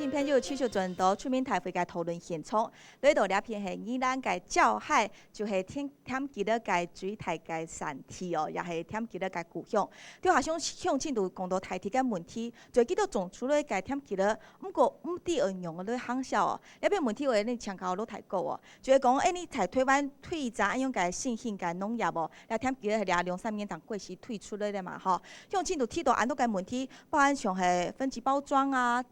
新朋友继续转到出面台会嘅讨论现场，呢度呢片係宜蘭嘅照海，就是添記得嘅水台嘅山體哦，也係添記得嘅故鄉。對下向前度講到台鐵嘅問題，最記得種出嚟嘅添記得，不過唔啲人用嘅行銷哦，呢邊問題話你長高都太高哦，就係講誒你台台灣退咋樣嘅新興嘅農業哦，你添記得係2-3年當過時退出嚟嘅嘛吼，向前度睇到很多嘅問題，包含像係分級包裝啊。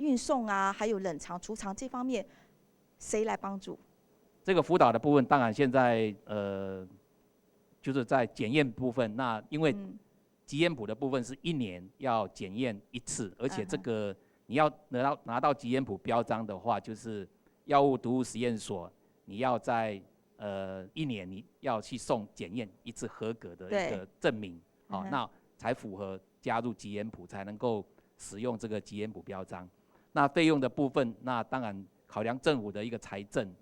運送啊，還有冷藏、儲藏這方面，誰來幫助？這個輔導的部分，當然現在就是在檢驗部分。那因為基驗譜的部分是1年要檢驗1次，而且這個你要拿到基驗譜標章的話，就是藥物毒物實驗所，你要在1年你要去送檢驗1次合格的一個證明，好，那才符合加入基驗譜，才能夠使用這個基驗譜標章。那費用的部分，那當然考量政府的一個財政，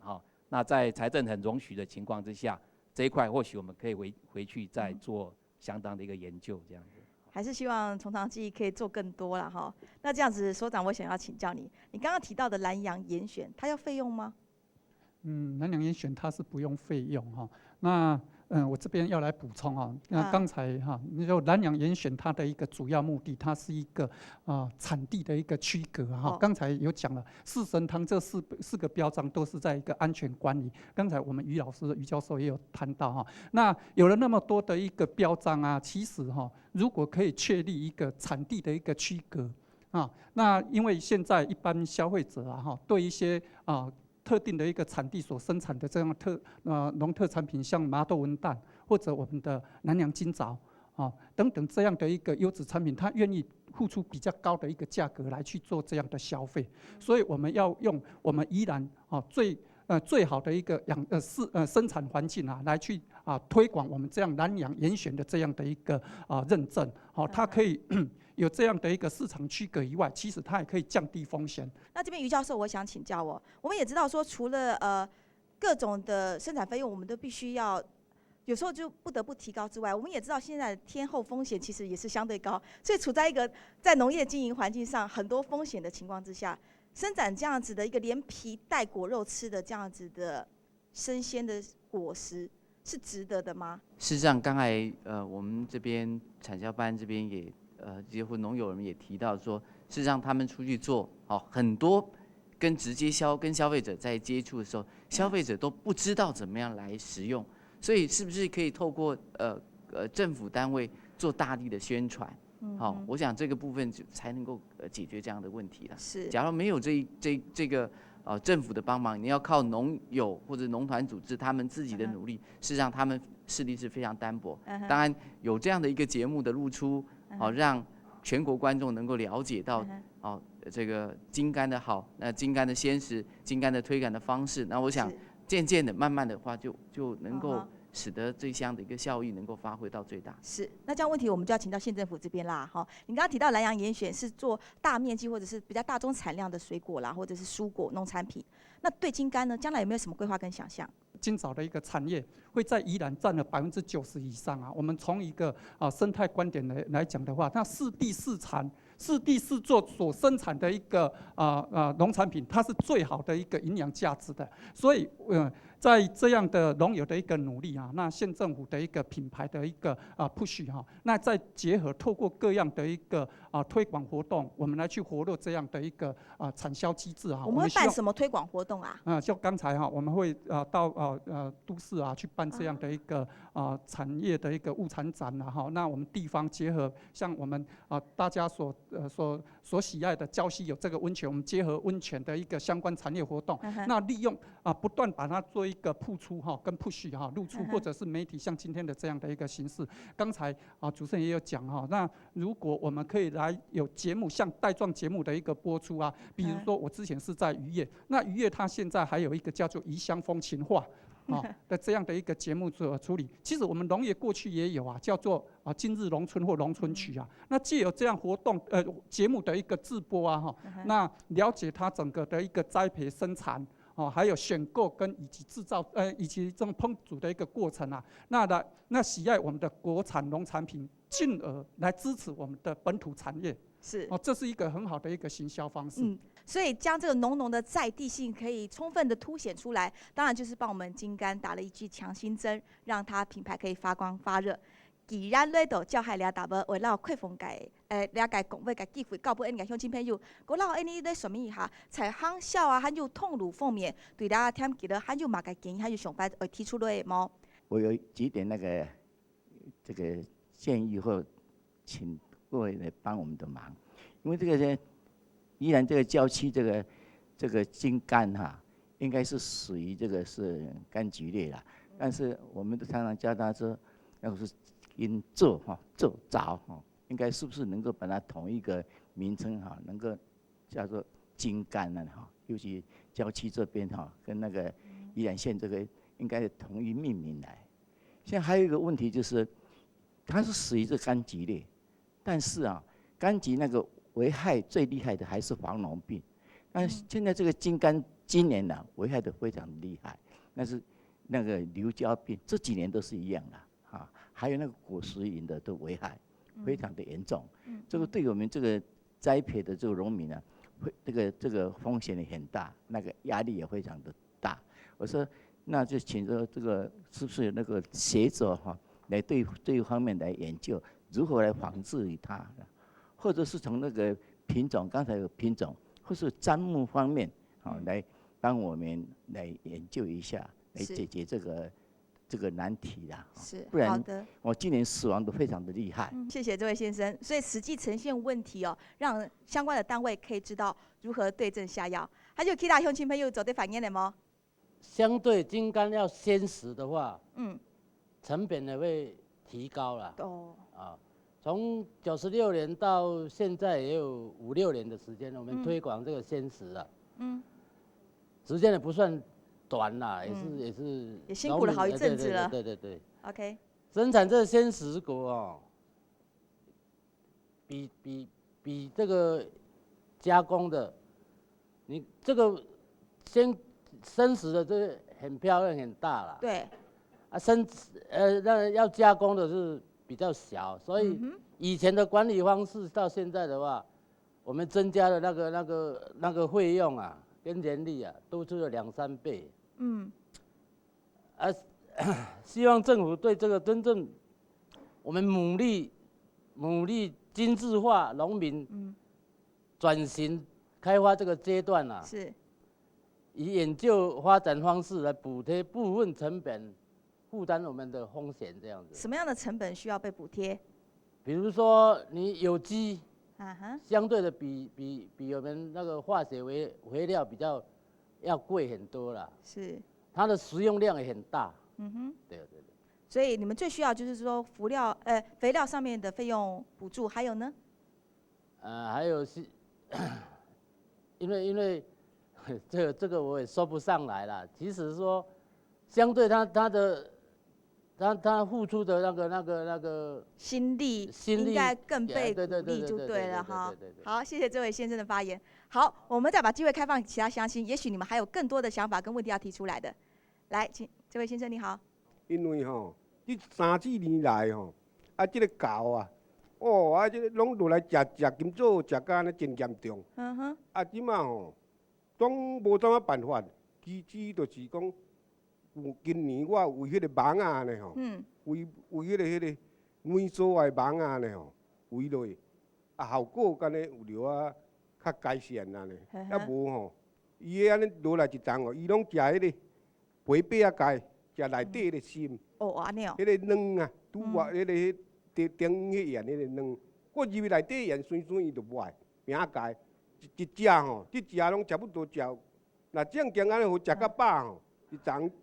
那在財政很容許的情況之下，這一塊或許我們可以回去再做相當的一個研究，這樣子。還是希望從長計議可以做更多啦，哈。那這樣子，所長，我想要請教你，你剛剛提到的南洋嚴選，它要費用嗎？南洋嚴選它是不用費用哈。那我這邊要來補充啊，那剛才哈，就南洋嚴選它的一個主要目的，它是一個產地的一個區隔哈。剛才有講了，四神湯這四個標章都是在一個安全管理。剛才我們於教授也有談到哈，那有了那麼多的一個標章啊，其實哈，如果可以確立一個產地的一個區隔啊，那因為現在一般消費者啊哈，對一些特定的一個產地所生產的這樣農特產品，像麻豆文旦或者我們的南洋金棗等等這樣的一個優質產品，他願意付出比較高的一個價格來去做這樣的消費，所以我們要用我們宜蘭最好的一個生產環境啊，來去推廣我們這樣南洋嚴選的這樣的一個認證，它可以有這樣的一個市場區隔以外，其實它也可以降低風險。那這邊於教授，我想請教我們也知道說，除了各種的生產費用，我們都必須要有時候就不得不提高之外，我們也知道現在天候風險其實也是相對高，所以處在一個在農業經營環境上很多風險的情況之下，生產這樣子的一個連皮帶果肉吃的這樣子的生鮮的果實，是值得的嗎？事實上，剛才我們這邊產銷班這邊也結婚農友人也提到說，事實上他們出去做，很多跟直接跟消費者在接觸的時候，消費者都不知道怎麼樣來食用，所以是不是可以透過政府單位做大力的宣傳？好，我想這個部分才能夠解決這樣的問題了。是，假如沒有這個政府的幫忙，你要靠農友或者農團組織他們自己的努力，事實上他們勢力是非常單薄。當然有這樣的一個節目的露出，讓全國觀眾能夠了解到，這個金柑的好，那金柑的鮮食，金柑的推廣的方式，那我想漸漸的、慢慢的話就能夠使得這項的一個效益能夠發揮到最大。是，那這樣問題我們就要請到縣政府這邊啦。哈，你剛剛提到南洋嚴選是做大面積或者是比較大宗產量的水果啦，或者是蔬果農產品。那對金柑呢，將來有沒有什麼規劃跟想象？金棗的一個產業會在宜蘭佔了90%以上啊。我們從一個生態觀點來講的話，那四地四作所生產的一個農產品，它是最好的一個營養價值的。所以在這樣的農友的一個努力啊，那縣政府的一個品牌的一個push 哈，那再結合透過各樣的一個推廣活動，我們來去活絡這樣的一個產銷機制啊。我們會辦什麼推廣活動啊？就剛才哈，我們會到都市啊去辦這樣的一個產業的一個物產展啊哈。那我們地方結合像我們大家所喜愛的礁溪有這個溫泉，我們結合溫泉的一個相關產業活動，那利用不斷把它做一個鋪出哈跟 push 哈露出，或者是媒體像今天的這樣的一個形式。剛才主持人也有講哈，那如果我們可以來有節目像帶狀節目的一個播出啊，比如說我之前是在漁業，那漁業它現在還有一個叫做漁鄉風情話的這樣的一個節目做處理。其實我們農業過去也有叫做今日農村或農村曲啊。那藉由這樣活動節目的一個直播啊那了解它整個的一個栽培生產還有選購跟以及製造以及這種烹煮的一個過程啊。那喜愛我們的國產農產品，进而来支持我们的本土产业。是这是一个很好的一个行销方式。所以将这个浓的在地性可以充分的凸显出来，当然就是帮我们金柑打了一剂强心针，让它品牌可以发光发热。既然咧度教害了大无为了开放界，了解讲要个机会，到尾应该乡亲朋友，我老安尼咧说明一下，采夯笑啊，还有痛乳凤面，对大家添记得还有嘛个建议，还有上班会提出来吗？我有几点这个建议或请各位来帮我们的忙，因为这个呢，依然这个郊区这个金柑哈，应该是属于这个是柑橘类啦，但是我们都常常教他说，要是因做枣应该是不是能够把它同一个名称哈，能够叫做金柑呢哈，尤其郊区这边哈，跟那个宜兰县这个应该同一命名来。现在还有一个问题就是，它是属于这柑橘类，但是柑橘那个危害最厉害的还是黄龙病。但是现在这个金柑今年危害的非常厉害，那是那个硫胶病，这几年都是一样的还有那个果实蝇的都危害非常的严重。这个对我们这个栽培的这个农民会这个风险也很大，那个压力也非常的大。我说，那就请这个是不是有那个学者来对这一方面来研究，如何来防治它，或者是从那个品种，刚才有品种，或是砧木方面来帮我们来研究一下，来解决这个难题啦。是，不然好的。我今年死亡都非常的厉害。谢谢这位先生。所以实际呈现问题让相关的单位可以知道如何对症下药。还有其他乡亲朋友做对反应的吗？相对金柑要鲜食的话，成本也会提高了。从96年到现在也有5、6年的时间，我们推广这个鲜食了。时间也不算短啦，也辛苦了好一阵子了。对。OK。生产这个鲜食果比这个加工的，你这个生食的这个很漂亮很大啦。对。那要加工的是比较小，所以以前的管理方式到现在的话，我们增加了那个费用跟人力都出了2、3倍。希望政府对这个真正我们牡蛎精致化农民转型开发这个阶段是以研究发展方式来补贴部分成本，负担我们的风险这样子。什么样的成本需要被补贴？比如说你有机，相对的比我们那个化学肥料比较要贵很多啦。是。它的食用量也很大。对。所以你们最需要就是说肥料上面的费用补助，还有呢？还有是，因为这个我也说不上来啦。其实说，相对他付出的那个心力应该更被鼓励就对了哈。好，谢谢这位先生的发言。好，我们再把机会开放其他乡亲，也许你们还有更多的想法跟问题要提出来的。来，请这位先生你好。因为这3、4年来这个猴这个拢落来食金枣、食到安尼真严重。即马总无怎办法，就是讲。今年我为迄个蠓呢为迄个每所的蠓呢围落，效果敢若有了较改善呢。无伊安尼落来一丛伊拢食迄个皮白芥，食内底迄个心。安尼迄个卵拄外迄个顶迄盐迄个卵，我入去内底盐酸酸伊就无爱，饼芥一只一只拢差不多食，若正经安尼好食到饱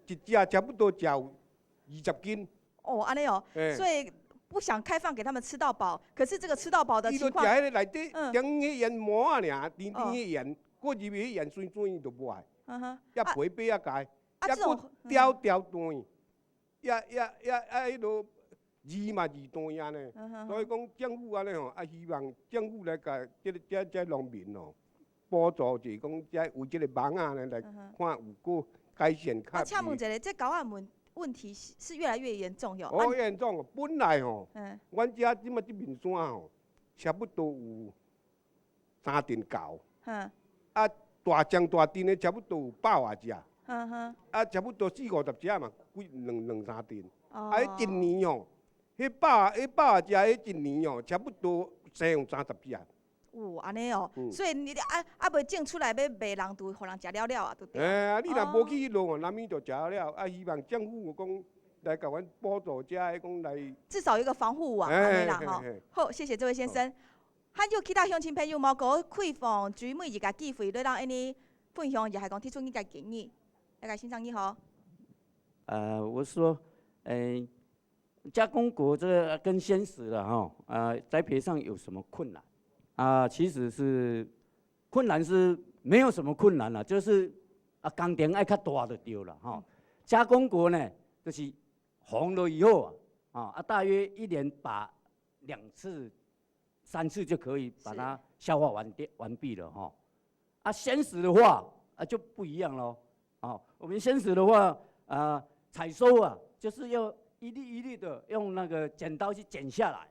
一只差不多食有20斤。安尼所以不想开放给他们吃到饱，可是这个吃到饱的情况，伊就食迄个内底顶迄盐膜尔，甜迄盐，过入去迄盐酸酸伊就无爱。皮白芥，过条条断，迄落字嘛字断呢。所以讲政府安尼希望政府来甲这农民补助，就是讲为这个蠓呢来看有过。我请问一下，这狗仔们问题是越来越严重哟。哦，严重，本来吼，阮遮即马即面山吼，差不多有3镇高，啊，大江大镇的差不多有100外只，啊，差不多40-50只嘛，两三镇，啊，迄一年哦，迄100外只，迄一年哦，差不多生有30只。安尼哦，所以你未种出来要卖人，就互人食了了啊，对不对？啊，你若无去弄哦，难免就食了。啊，希望政府讲来甲阮补助者，讲来至少有一个防护网安尼啦吼。好，谢谢这位先生。还有其他乡亲朋友无个开放注每一个机会，你让安尼分享，也系讲提出一个建议，大家欣赏你好。我说，加工国这个跟鲜食了哈，栽培上有什么困难？其实是困难是没有什么困难啦，就是工程爱较大就对了哈。加工国呢，就是红了以后大约1年把2次、3次就可以把它消化完毕了哈。鲜食的话就不一样喽。我们鲜食的话采收就是要一粒一粒的用那个剪刀去剪下来。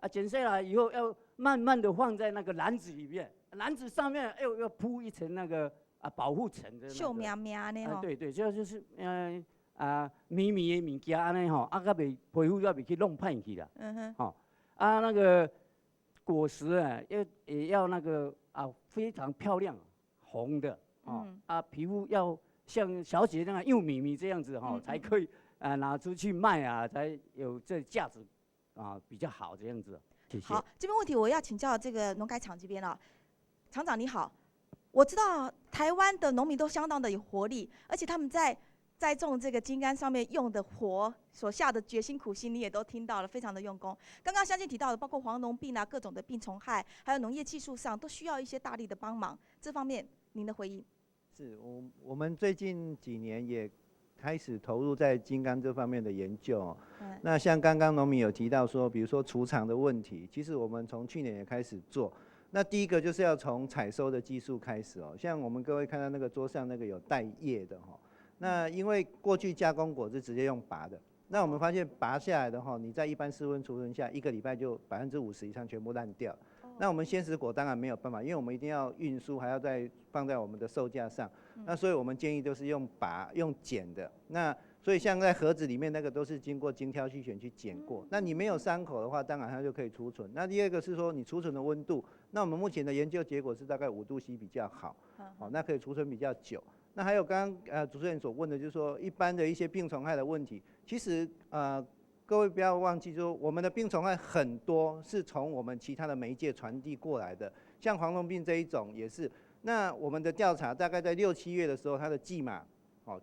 剪下来以后要慢慢的放在那个篮子里面，篮子上面要铺一层那个保护层的。锈苗苗呢？对对，就是密密的物件安尼吼，甲袂皮肤要袂去弄坏去啦。那个果实也要那个非常漂亮，红的皮肤要像小姐那样幼米米这样子才可以拿出去卖才有这价值。比较好这样子，谢谢。好，这边问题我要请教这个农改场这边了。厂长你好，我知道台湾的农民都相当的有活力，而且他们在栽种这个金柑上面用的活所下的决心苦心，你也都听到了，非常的用功。刚刚相信提到的，包括黄龙病各种的病虫害，还有农业技术上，都需要一些大力的帮忙。这方面您的回应？是我们最近几年也开始投入在金柑这方面的研究。那像刚刚农民有提到说，比如说储藏的问题，其实我们从去年也开始做。那第一个就是要从采收的技术开始像我们各位看到那个桌上那个有带叶的那因为过去加工果是直接用拔的，那我们发现拔下来的你在一般室温储存下1个礼拜就50%以上全部烂掉。那我们鲜食果当然没有办法，因为我们一定要运输，还要再放在我们的售架上。那所以我们建议都是用剪的。那所以像在盒子里面那个都是经过精挑细选去剪过。那你没有伤口的话，当然它就可以储存。那第二个是说你储存的温度，那我们目前的研究结果是大概5度C 比较好，那可以储存比较久。那还有刚刚主持人所问的，就是说一般的一些病虫害的问题，其实各位不要忘记说，我们的病虫害很多是从我们其他的媒介传递过来的，像黄龙病这一种也是。那我们的调查大概在6、7月的时候，它的蓟马，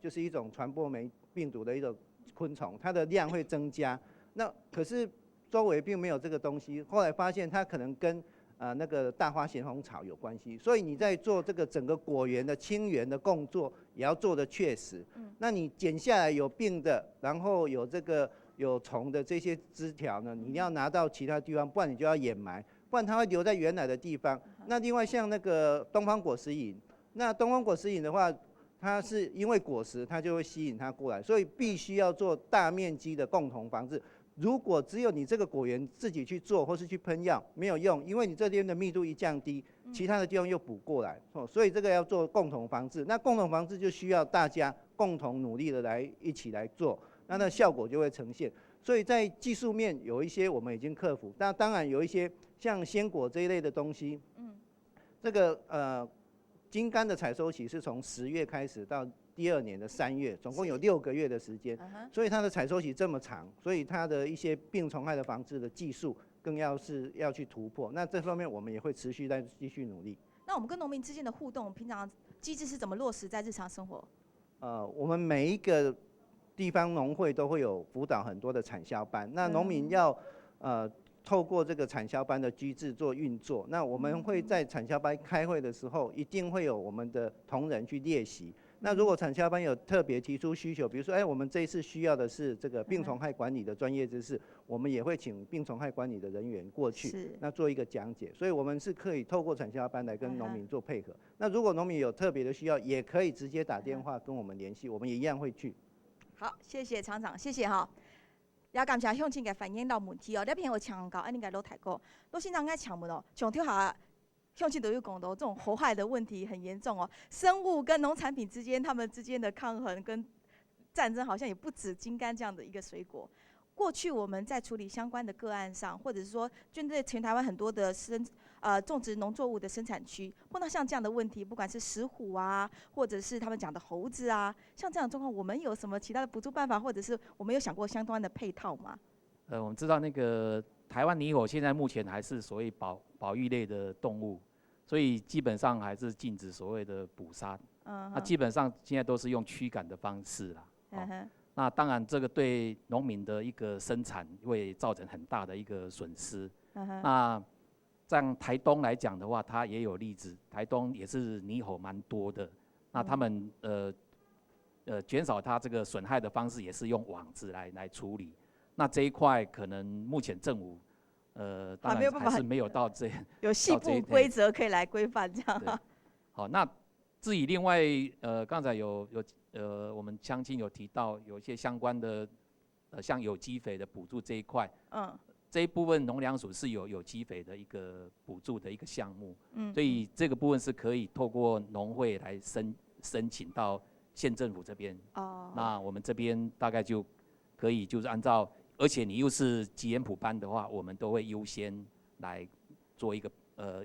就是一种传播病毒的一种昆虫，它的量会增加。那可是周围并没有这个东西，后来发现它可能跟那个大花咸红草有关系，所以你在做这个整个果园的清园的工作，也要做得确实。那你剪下来有病的，然后有虫的这些枝条呢，你要拿到其他地方，不然你就要掩埋，不然它会留在原来的地方。那另外像那个东方果实蝇，那东方果实蝇的话，它是因为果实它就会吸引它过来，所以必须要做大面积的共同防治。如果只有你这个果园自己去做或是去喷药没有用，因为你这边的密度一降低，其他的地方又补过来，所以这个要做共同防治。那共同防治就需要大家共同努力的一起来做。那效果就会呈现。所以在技术面有一些我们已经克服，那当然有一些像鲜果这一类的东西，这个金柑的采收期是从10月开始到第2年的3月，总共有6个月的时间，所以它的采收期这么长，所以它的一些病虫害的防治的技术更要去突破。那这方面我们也会持续再继续努力。那我们跟农民之间的互动，平常机制是怎么落实在日常生活？我们每一个地方农会都会有辅导很多的产销班，那农民要透过这个产销班的机制做运作。那我们会在产销班开会的时候，一定会有我们的同仁去列席。那如果产销班有特别提出需求，比如说，我们这一次需要的是这个病虫害管理的专业知识，我们也会请病虫害管理的人员过去，那做一个讲解。所以我们是可以透过产销班来跟农民做配合。那如果农民有特别的需要，也可以直接打电话跟我们联系，我们也一样会去。好，谢谢厂长，谢谢哈。也感谢乡亲嘅反映到问题哦。这篇有请教，安尼个老太哥，老先生爱请问哦，上跳下乡亲都有讲到这种祸害的问题很严重哦。生物跟农产品之间，他们之间的抗衡跟战争，好像也不止金柑这样的一个水果。过去我们在处理相关的个案上，或者是说针对全台湾很多的种植农作物的生产区，碰到像这样的问题，不管是石虎啊，或者是他们讲的猴子啊，像这样的状况，我们有什么其他的补助办法，或者是我们有想过相关的配套吗？我们知道那个台湾猕猴现在目前还是所谓保育类的动物，所以基本上还是禁止所谓的捕杀。那基本上现在都是用驱赶的方式啦。那当然，这个对农民的一个生产会造成很大的一个损失。那像台东来讲的话，它也有例子，台东也是猕猴蛮多的。那他们减少它这个损害的方式，也是用网子来处理。那这一块可能目前政府当然还是没有到这有细部规则可以来规范这样。好，那至于另外刚才我们乡亲有提到有一些相关的像有机肥的补助这一块，这一部分农粮署是有机肥的一个补助的一个项目，所以这个部分是可以透过农会来申请到县政府这边。那我们这边大概就可以就是按照，而且你又是基研普班的话，我们都会优先来做一个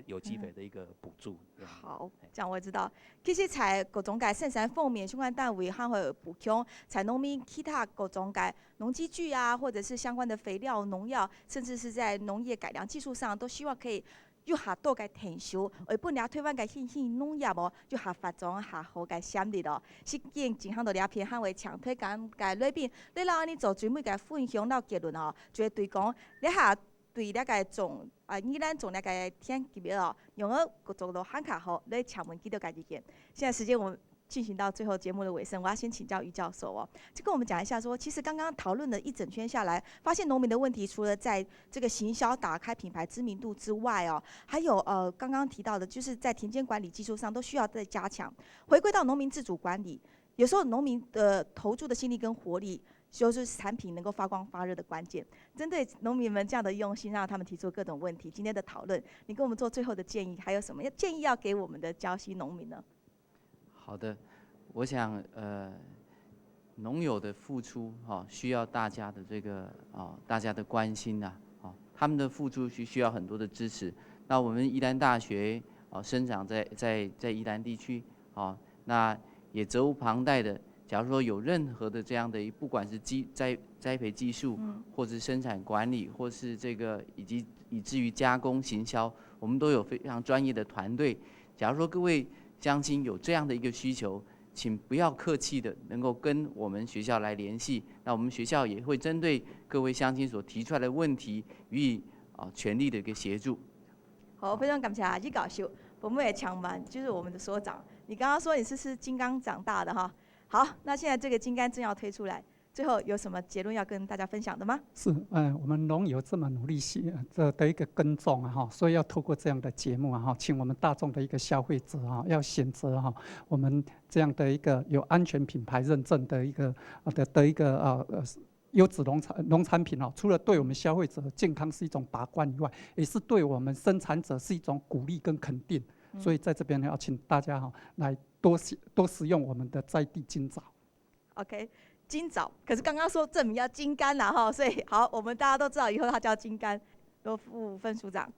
有机肥的一个补助。好，这样我知道。其实在各种嘅生产方面，相关单位还会补充在农民其他各种嘅农机具啊，或者是相关的肥料、农药，甚至是在农业改良技术上，都希望可以有下多嘅提升，为本来台湾嘅农业哦，有下发展下好嘅潜力咯。是见前项度两篇，还会强推讲嘅里边，你老安尼做专门嘅分享到结论哦，就会对讲你下。对那个种宜兰种那个天级别哦，用了各种的喊卡好来抢问几多个意见。现在时间我们进行到最后节目的尾声，我要先请教于教授哦，就跟我们讲一下说，其实刚刚讨论了一整圈下来，发现农民的问题，除了在这个行销打开品牌知名度之外哦，还有刚刚提到的，就是在田间管理技术上都需要再加强。回归到农民自主管理，有时候农民的投注的心力跟活力。就是产品能够发光发热的关键。针对农民们这样的用心，让他们提出各种问题，今天的讨论，你给我们做最后的建议，还有什么建议要给我们的礁溪农民呢？好的，我想农友的付出需要大家的这个大家的关心呐他们的付出需要很多的支持。那我们宜兰大学生长在宜兰地区那也责无旁贷的。假如说有任何的这样的不管是栽培技术，或是生产管理，或是这个以至于加工行销，我们都有非常专业的团队。假如说各位乡亲有这样的一个需求，请不要客气的能够跟我们学校来联系，那我们学校也会针对各位乡亲所提出来的问题予以全力的一个协助。好，非常感谢于教授，我们也强蛮就是我们的所长。你刚刚说你是吃金刚长大的哈。好，那现在这个金柑正要推出来，最后有什么结论要跟大家分享的吗？是，我们农友这么努力的一个耕种所以要透过这样的节目请我们大众的一个消费者要选择我们这样的一个有安全品牌认证的一个优质农产品除了对我们消费者健康是一种把关以外，也是对我们生产者是一种鼓励跟肯定。所以在这边要请大家来多使用我们的在地金枣。OK， 金枣，可是刚刚说证明要金柑啦所以好，我们大家都知道以后它叫金柑。罗富分署长。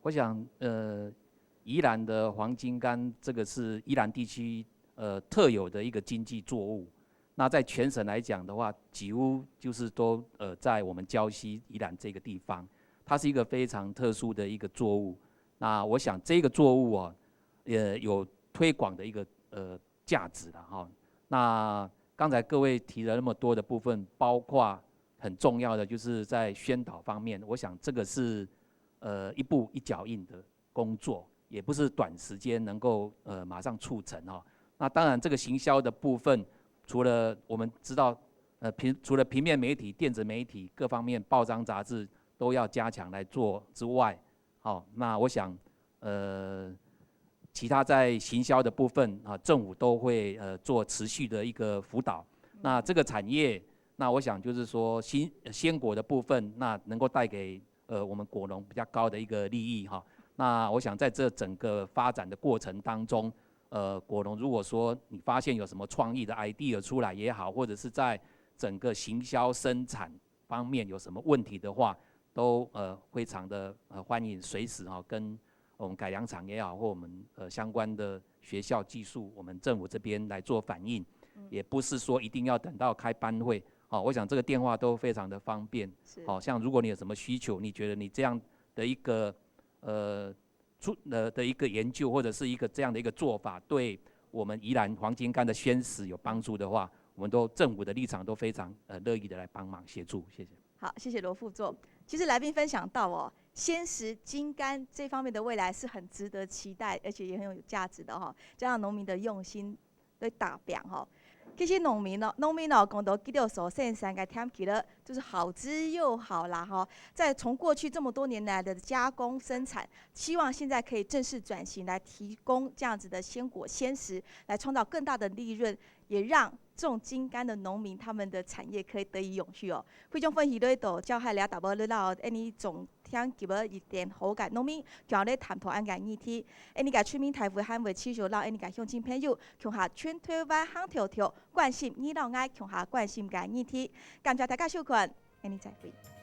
我想宜兰的黄金柑这个是宜兰地区特有的一个经济作物。那在全省来讲的话，几乎就是都在我们礁溪宜兰这个地方，它是一个非常特殊的一个作物。那我想这个作物有推广的一个价值了那刚才各位提了那么多的部分，包括很重要的就是在宣导方面，我想这个是一步一脚印的工作，也不是短时间能够马上促成那当然这个行销的部分，除了我们知道除了平面媒体、电子媒体各方面报章杂志都要加强来做之外，那我想其他在行销的部分政府都会做持续的一个辅导。那这个产业，那我想就是说鲜果的部分，那能够带给我们果农比较高的一个利益哈。那我想在这整个发展的过程当中，果农如果说你发现有什么创意的 idea 出来也好，或者是在整个行销生产方面有什么问题的话，都非常的欢迎随时跟我们改良厂也好，或我们相关的学校技术，我们政府这边来做反映，也不是说一定要等到开班会。我想这个电话都非常的方便。像如果你有什么需求，你觉得你这样的一个的一个研究，或者是一个这样的一个做法，对我们宜兰黄金柑的鲜食有帮助的话，我们都政府的立场都非常乐意的来帮忙协助。谢谢。好，谢谢罗副座。其实来宾分享到鲜食金柑这方面的未来是很值得期待，而且也很有价值的加上农民的用心对打拼其实农民讲到记得所剩三个添起了，就是好吃又好啦在从过去这么多年来的加工生产，希望现在可以正式转型来提供这样子的鲜果鲜食，来创造更大的利润，也让种金柑的农民他们的产业可以得以永续非常欢喜在度召开了大波热闹，你总听几个一点好感农民，今日谈判案件议题，你个村民台湾捍卫持续闹，你个乡亲朋友，共下全台湾行条条关心你老爱，共下关心个议题，感谢大家收看，你再会。